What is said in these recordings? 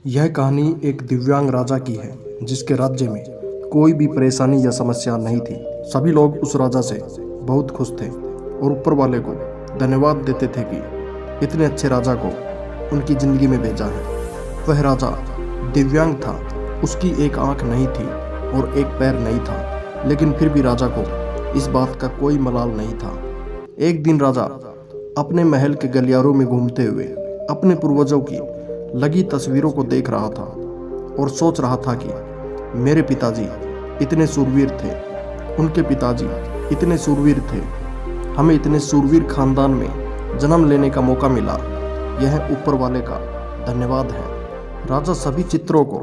यह कहानी एक दिव्यांग राजा की है जिसके राज्य में कोई भी परेशानी या समस्या नहीं थी। सभी लोग उस राजा से बहुत खुश थे और ऊपर वाले को धन्यवाद देते थे कि इतने अच्छे राजा को उनकी ज़िंदगी में भेजा है। वह राजा दिव्यांग था, उसकी एक आंख नहीं थी और एक पैर नहीं था, लेकिन फिर भी राजा को इस बात का कोई मलाल नहीं था। एक दिन राजा अपने महल के गलियारों में घूमते हुए अपने पूर्वजों की लगी तस्वीरों को देख रहा था और सोच रहा था कि मेरे पिताजी इतने सूरवीर थे, उनके पिताजी इतने सूरवीर थे, हमें इतने सूरवीर खानदान में जन्म लेने का मौका मिला, यह ऊपर वाले का धन्यवाद है। राजा सभी चित्रों को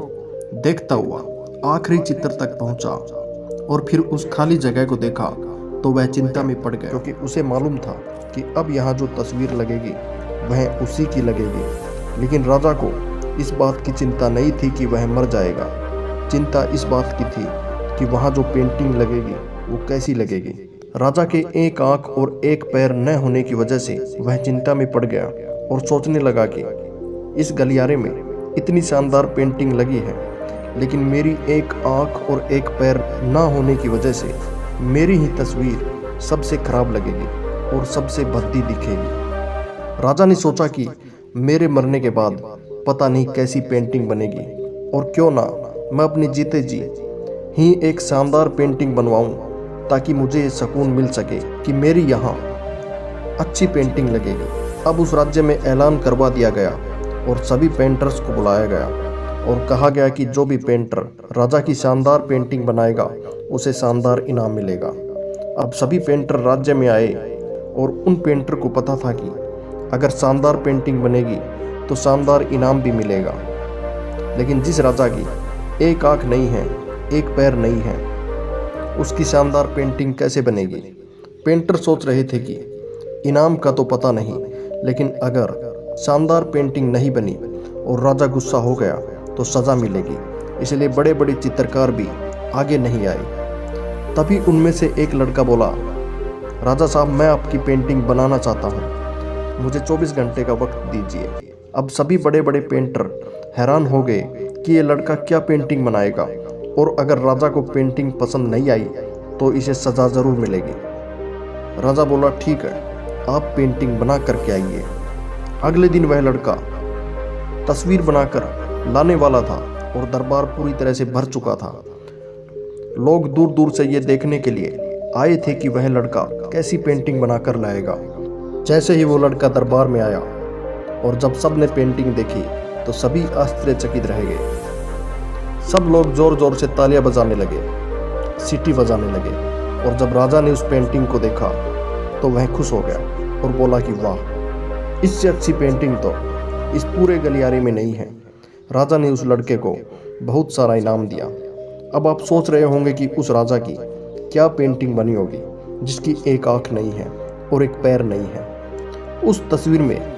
देखता हुआ आखिरी चित्र तक पहुंचा और फिर उस खाली जगह को देखा तो वह चिंता में पड़ गया, क्योंकि उसे मालूम था कि अब यहाँ जो तस्वीर लगेगी वह उसी की लगेगी। लेकिन राजा को इस बात की चिंता नहीं थी कि वह मर जाएगा। चिंता इस बात की थी कि वहाँ जो पेंटिंग लगेगी वो कैसी लगेगी। राजा के एक आंख और एक पैर न होने की वजह से वह चिंता में पड़ गया और सोचने लगा कि इस गलियारे में इतनी शानदार पेंटिंग लगी है, लेकिन मेरी एक आंख और एक पैर ना होने की वजह से मेरी ही तस्वीर सबसे खराब लगेगी और सबसे भद्दी दिखेगी। राजा ने सोचा कि मेरे मरने के बाद पता नहीं कैसी पेंटिंग बनेगी, और क्यों ना मैं अपने जीते जी ही एक शानदार पेंटिंग बनवाऊं, ताकि मुझे सुकून मिल सके कि मेरी यहाँ अच्छी पेंटिंग लगेगी। अब उस राज्य में ऐलान करवा दिया गया और सभी पेंटर्स को बुलाया गया और कहा गया कि जो भी पेंटर राजा की शानदार पेंटिंग बनाएगा उसे शानदार इनाम मिलेगा। अब सभी पेंटर राज्य में आए और उन पेंटर को पता था कि अगर शानदार पेंटिंग बनेगी तो शानदार इनाम भी मिलेगा। लेकिन जिस राजा की एक आंख नहीं है, एक पैर नहीं है, उसकी शानदार पेंटिंग कैसे बनेगी। पेंटर सोच रहे थे कि इनाम का तो पता नहीं, लेकिन अगर शानदार पेंटिंग नहीं बनी और राजा गुस्सा हो गया तो सज़ा मिलेगी। इसलिए बड़े बड़े चित्रकार भी आगे नहीं आए। तभी उनमें से एक लड़का बोला, राजा साहब, मैं आपकी पेंटिंग बनाना चाहता हूँ, मुझे 24 घंटे का वक्त दीजिए। अब सभी बड़े बड़े पेंटर हैरान हो गए कि ये लड़का क्या पेंटिंग बनाएगा, और अगर राजा को पेंटिंग पसंद नहीं आई तो इसे सज़ा ज़रूर मिलेगी। राजा बोला, ठीक है, आप पेंटिंग बना करके आइए। अगले दिन वह लड़का तस्वीर बनाकर लाने वाला था और दरबार पूरी तरह से भर चुका था। लोग दूर दूर से ये देखने के लिए आए थे कि वह लड़का कैसी पेंटिंग बनाकर लाएगा। जैसे ही वो लड़का दरबार में आया और जब सब ने पेंटिंग देखी तो सभी आश्चर्यचकित रह गए। सब लोग जोर जोर से तालियां बजाने लगे, सीटी बजाने लगे, और जब राजा ने उस पेंटिंग को देखा तो वह खुश हो गया और बोला कि वाह, इससे अच्छी पेंटिंग तो इस पूरे गलियारे में नहीं है। राजा ने उस लड़के को बहुत सारा इनाम दिया। अब आप सोच रहे होंगे कि उस राजा की क्या पेंटिंग बनी होगी जिसकी एक आंख नहीं है और एक पैर नहीं है। उस तस्वीर में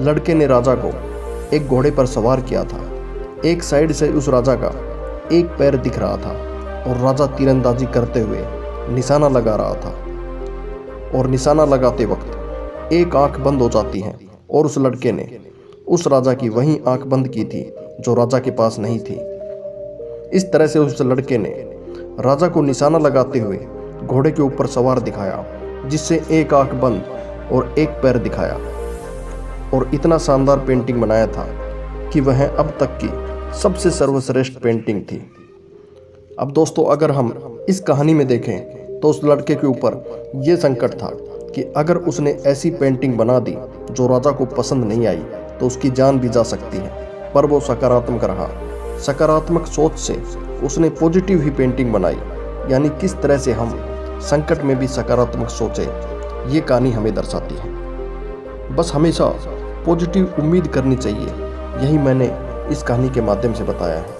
लड़के ने राजा को एक घोड़े पर सवार किया था। एक साइड से उस राजा का एक पैर दिख रहा था और राजा तीरंदाजी करते हुए निशाना लगा रहा था, और निशाना लगाते वक्त एक आंख बंद हो जाती है, और उस लड़के ने उस राजा की वही आंख बंद की थी जो राजा के पास नहीं थी। इस तरह से उस लड़के ने राजा को निशाना लगाते हुए घोड़े के ऊपर सवार दिखाया, जिससे एक आंख बंद और एक पैर दिखाया, और इतना शानदार पेंटिंग बनाया था कि वह अब तक की सबसे सर्वश्रेष्ठ पेंटिंग थी। अब दोस्तों, अगर हम इस कहानी में देखें तो उस लड़के के ऊपर यह संकट था कि अगर उसने ऐसी पेंटिंग बना दी जो राजा को पसंद नहीं आई तो उसकी जान भी जा सकती है, पर वो सकारात्मक रहा। सकारात्मक सोच से उसने पॉजिटिव ही पेंटिंग बनाई। यानी किस तरह से हम संकट में भी सकारात्मक सोचें, ये कहानी हमें दर्शाती है। बस हमेशा पॉजिटिव उम्मीद करनी चाहिए, यही मैंने इस कहानी के माध्यम से बताया है।